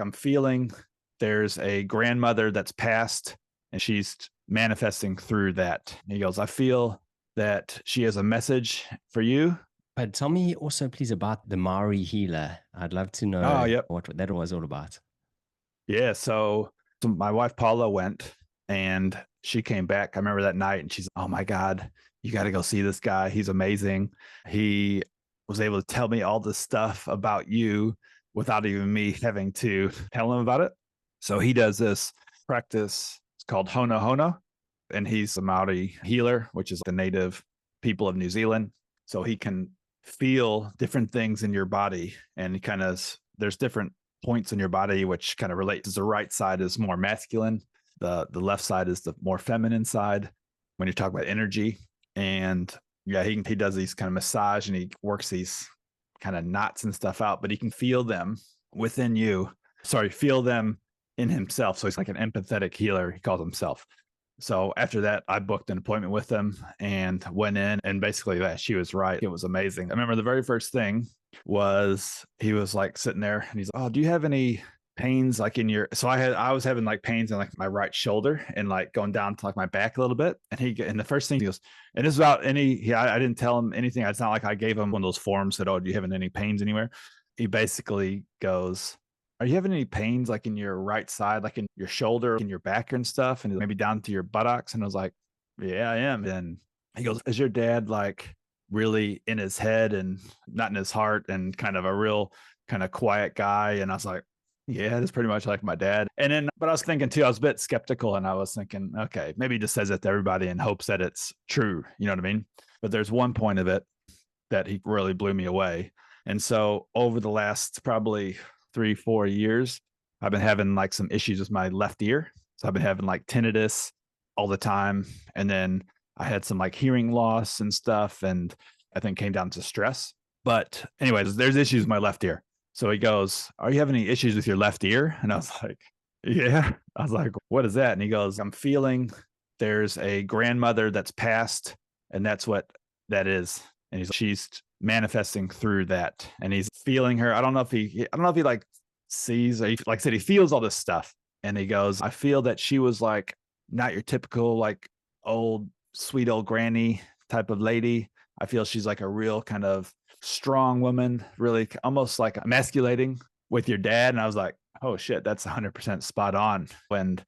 I'm feeling there's a grandmother that's passed and she's manifesting through that. And he goes, I feel that she has a message for you. But tell me also, please, about the Maori healer. I'd love to Oh, know yep. what that was all about. Yeah. So my wife Paula went and she came back. I remember that night and she's, oh my God, you got to go see this guy. He's amazing. He was able to tell me all this stuff about you without even me having to tell him about it. So he does this practice. It's called Hono Hono. And he's a Maori healer, which is the native people of New Zealand. So he can feel different things in your body and he kind of, there's different points in your body which kind of relates. The right side is more masculine, the left side is the more feminine side when you talk about energy. And yeah, he does these kind of massage and he works these kind of knots and stuff out, but he can feel them within you. Sorry, feel them in himself. So he's like an empathetic healer, he calls himself. So after that, I booked an appointment with him and went in, and basically that she was right. It was amazing. I remember the very first thing was he was like sitting there and he's, oh, do you have any pains like in your, so I was having like pains in like my right shoulder and like going down to like my back a little bit. And the first thing he goes, and this is about I didn't tell him anything. It's not like I gave him one of those forms that, oh, do you have any pains anywhere? He basically goes, are you having any pains like in your right side, like in your shoulder, in your back and stuff, and maybe down to your buttocks? And I was like, yeah, I am. And he goes, is your dad like really in his head and not in his heart and kind of a real kind of quiet guy? And I was like, yeah, that's pretty much like my dad. And then, but I was thinking too, I was a bit skeptical and I was thinking, okay, maybe he just says it to everybody in hopes that it's true. You know what I mean? But there's one point of it that he really blew me away. And so over the last probably 3, 4 years, I've been having like some issues with my left ear. So I've been having like tinnitus all the time. And then I had some like hearing loss and stuff. And I think came down to stress. But anyways, there's issues with my left ear. So he goes, are you having any issues with your left ear? And I was like, yeah. I was like, what is that? And he goes, I'm feeling there's a grandmother that's passed, and that's what that is. And she's manifesting through that. And he's feeling her. I don't know if he like sees, like I said, he feels all this stuff. And he goes, I feel that she was like not your typical like old, sweet old granny type of lady. I feel she's like a real kind of strong woman, really almost like emasculating with your dad. And I was like, oh shit, that's 100% spot on. And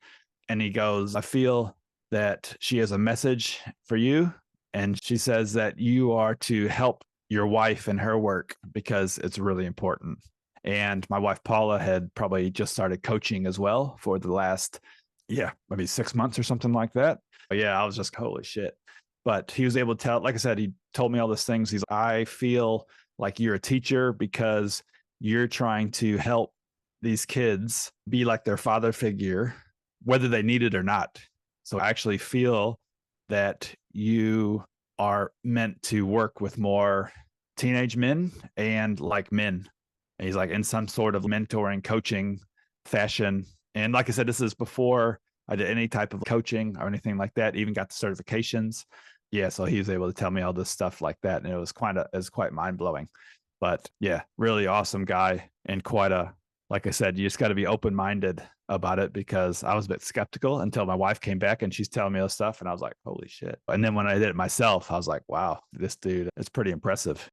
he goes, I feel that she has a message for you. And she says that you are to help your wife in her work because it's really important. And my wife Paula had probably just started coaching as well for the last, yeah, maybe 6 months or something like that. But yeah, I was just holy shit. But he was able to tell, like I said, he told me all these things. I feel like you're a teacher because you're trying to help these kids be like their father figure, whether they need it or not. So I actually feel that you are meant to work with more teenage men and like men. And he's like in some sort of mentoring, coaching fashion. And like I said, this is before I did any type of coaching or anything like that, even got the certifications. Yeah, so he was able to tell me all this stuff like that. And it was quite mind blowing. But yeah, really awesome guy and quite a, like I said, you just got to be open minded about it because I was a bit skeptical until my wife came back and she's telling me all this stuff. And I was like, holy shit. And then when I did it myself, I was like, wow, this dude is pretty impressive.